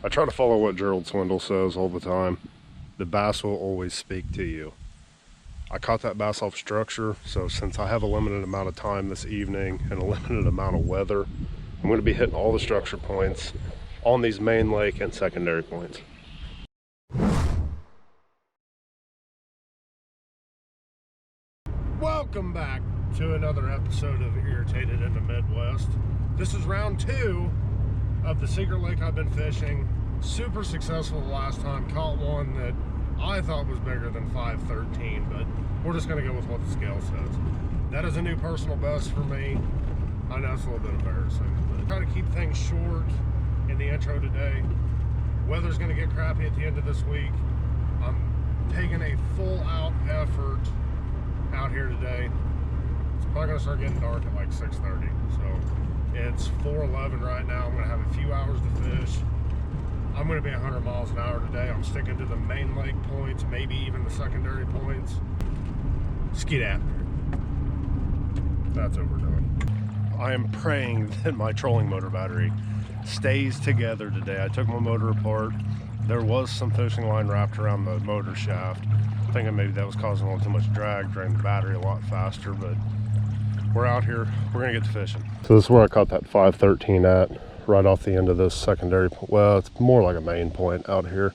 I try to follow what Gerald Swindle says all the time. The bass will always speak to you. I caught that bass off structure, so since I have a limited amount of time this evening and a limited amount of weather, I'm going to be hitting all the structure points on these main lake and secondary points. Welcome back to another episode of Irritated in the Midwest. This is round 2 of the secret lake I've been fishing. Super successful the last time. Caught one that I thought was bigger than 513, but we're just going to go with what the scale says. That is a new personal best for me. I know it's a little bit embarrassing, but try to keep things short in the intro today. Weather's going to get crappy at the end of this week. I'm taking a full out effort out here today. It's probably going to start getting dark at like 6:30, so it's 4:11 right now. I'm going to have a few hours to fish. I'm going to be 100 miles an hour today. I'm sticking to the main lake points, maybe even the secondary points. Skeet after it. That's what we're doing. I am praying that my trolling motor battery stays together today. I took my motor apart. There was some fishing line wrapped around the motor shaft. I'm thinking maybe that was causing a little too much drag, drained the battery a lot faster, but we're out here. We're going to get to fishing. So this is where I caught that 513 at. Right off the end of this secondary, well, it's more like a main point out here.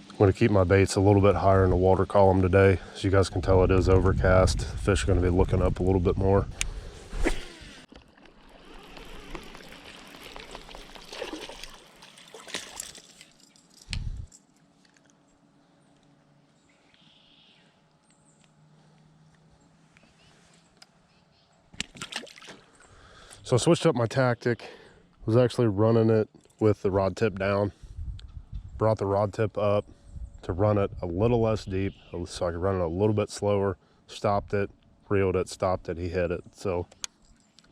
I'm going to keep my baits a little bit higher in the water column today. As you guys can tell, it is overcast. Fish are going to be looking up a little bit more. So I switched up my tactic. Was actually running it with the rod tip down. Brought the rod tip up to run it a little less deep so I could run it a little bit slower. Stopped it, reeled it, stopped it, he hit it. So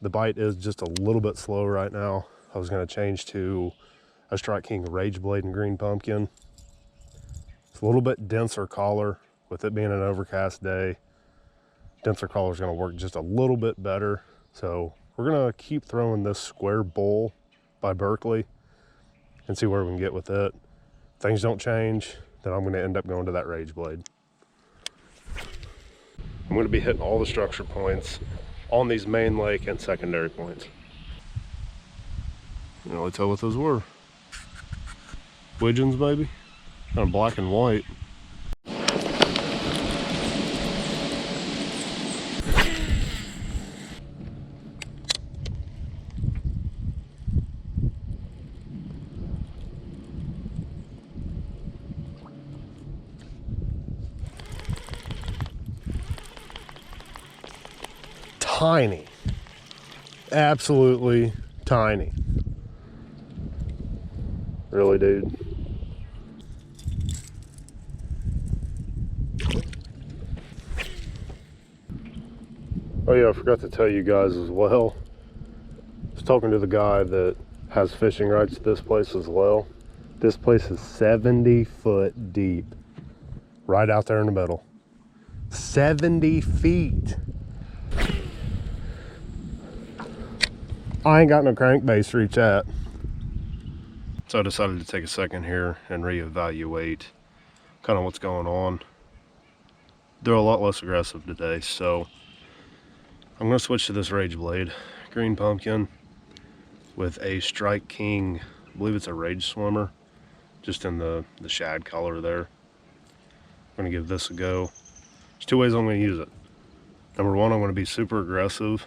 the bite is just a little bit slow right now. I was going to change to a Strike King Rage Blade and Green Pumpkin. It's a little bit denser collar with it being an overcast day. Denser collar is going to work just a little bit better. So we're going to keep throwing this Square Bull by Berkley and see where we can get with it. If things don't change, then I'm going to end up going to that Rage Blade. I'm going to be hitting all the structure points on these main lake and secondary points. You can really tell what those were. Widgeons, baby. Kind of black and white. Tiny, absolutely tiny. Really, dude. Oh yeah, I forgot to tell you guys as well. I was talking to the guy that has fishing rights to this place as well. This place is 70 foot deep, right out there in the middle. 70 feet. I ain't got no crankbase to reach at. So I decided to take a second here and reevaluate kind of what's going on. They're a lot less aggressive today, so I'm going to switch to this Rage Blade Green Pumpkin with a Strike King, I believe it's a Rage Swimmer, just in the shad color there. I'm going to give this a go. There's two ways I'm going to use it. Number one, I'm going to be super aggressive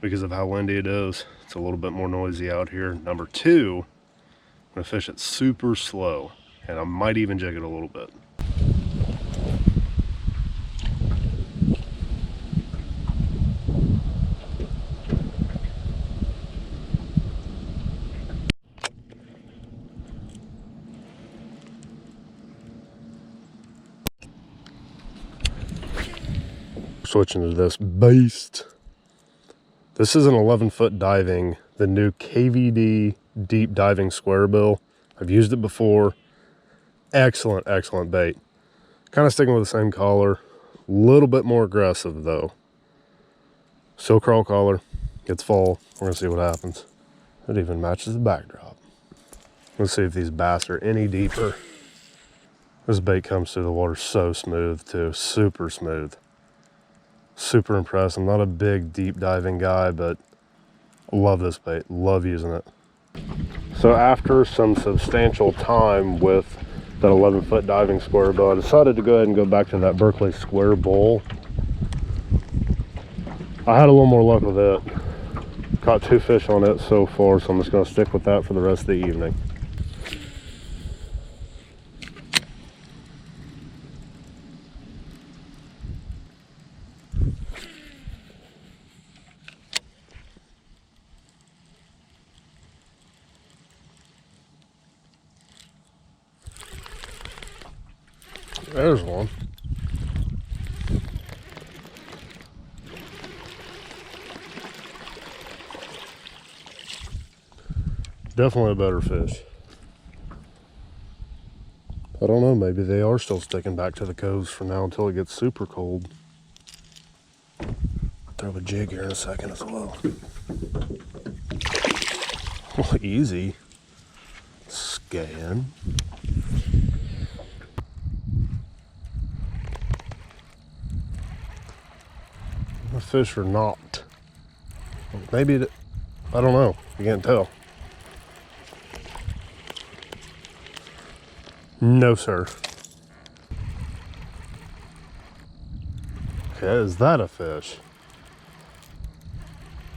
because of how windy it is. It's a little bit more noisy out here. Number two, I'm going to fish it super slow, and I might even jig it a little bit. Switching to this beast. This is an 11-foot diving, the new KVD deep diving square bill. I've used it before. Excellent, excellent bait. Kind of sticking with the same collar. A little bit more aggressive though. Still crawl collar. It's fall. We're gonna see what happens. It even matches the backdrop. Let's see if these bass are any deeper. This bait comes through the water so smooth too, super smooth. Super impressed. I'm not a big deep diving guy, but I love this bait, love using it. So after some substantial time with that 11-foot diving square bill, I decided to go ahead and go back to that Berkley square bull. I had a little more luck with it. Caught 2 fish on it so far, so I'm just gonna stick with that for the rest of the evening. There's one. Definitely a better fish. I don't know, maybe they are still sticking back to the coves for now until it gets super cold. Throw a jig here in a second as well. Oh, easy. Scan. The fish are not. Maybe it, I don't know. You can't tell. No, sir. Okay, is that a fish?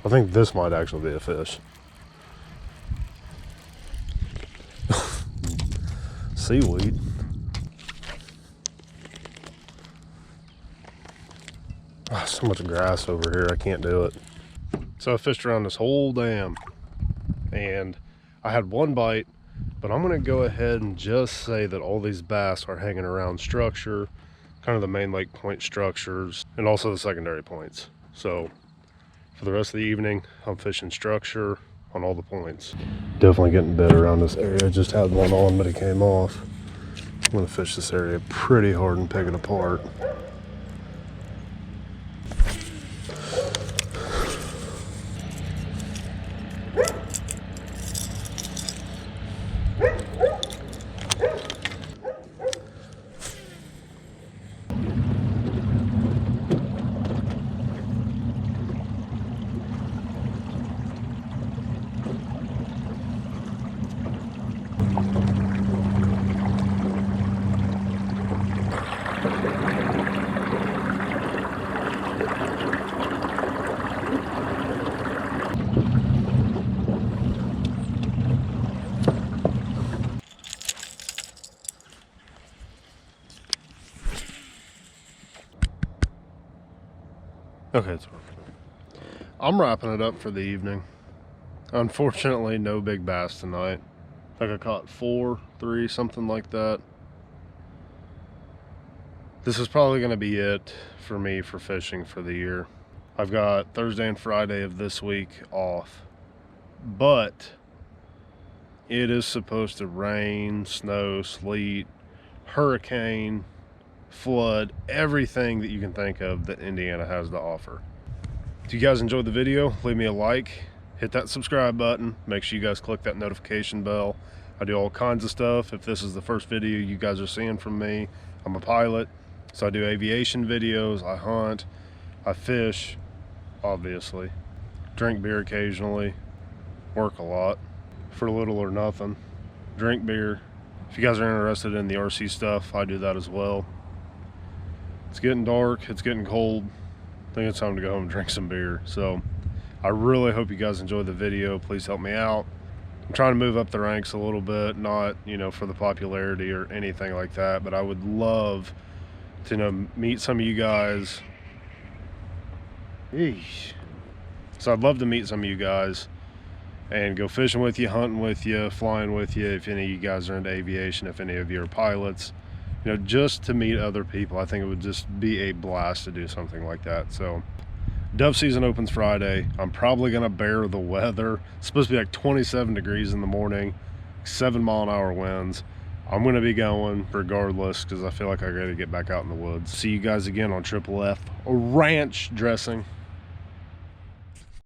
I think this might actually be a fish. Seaweed. Oh, so much grass over here, I can't do it. So I fished around this whole dam and I had one bite, but I'm gonna go ahead and just say that all these bass are hanging around structure, kind of the main lake point structures, and also the secondary points. So for the rest of the evening, I'm fishing structure on all the points. Definitely getting bit around this area. I just had one on, but it came off. I'm gonna fish this area pretty hard and pick it apart. Okay, it's working. I'm wrapping it up for the evening. Unfortunately, no big bass tonight. I think I caught 4, 3, something like that. This is probably going to be it for me for fishing for the year. I've got Thursday and Friday of this week off, but it is supposed to rain, snow, sleet, hurricane, flood, everything that you can think of that Indiana has to offer. If you guys enjoyed the video, leave me a like, hit that subscribe button, make sure you guys click that notification bell. I do all kinds of stuff. If this is the first video you guys are seeing from me, I'm a pilot, so I do aviation videos, I hunt, I fish, obviously, drink beer occasionally, work a lot for little or nothing, drink beer. If you guys are interested in the RC stuff, I do that as well. It's getting dark, it's getting cold. I think it's time to go home and drink some beer. So I really hope you guys enjoyed the video. Please help me out. I'm trying to move up the ranks a little bit, not, you know, for the popularity or anything like that, but I would love to, you know, meet some of you guys. Eesh. So I'd love to meet some of you guys and go fishing with you, hunting with you, flying with you, if any of you guys are into aviation, if any of you are pilots. You know, just to meet other people. I think it would just be a blast to do something like that. So dove season opens Friday. I'm probably gonna bear the weather. It's supposed to be like 27 degrees in the morning, 7-mile-an-hour winds. I'm gonna be going regardless because I feel like I gotta get back out in the woods. See you guys again on Triple F Ranch Dressing.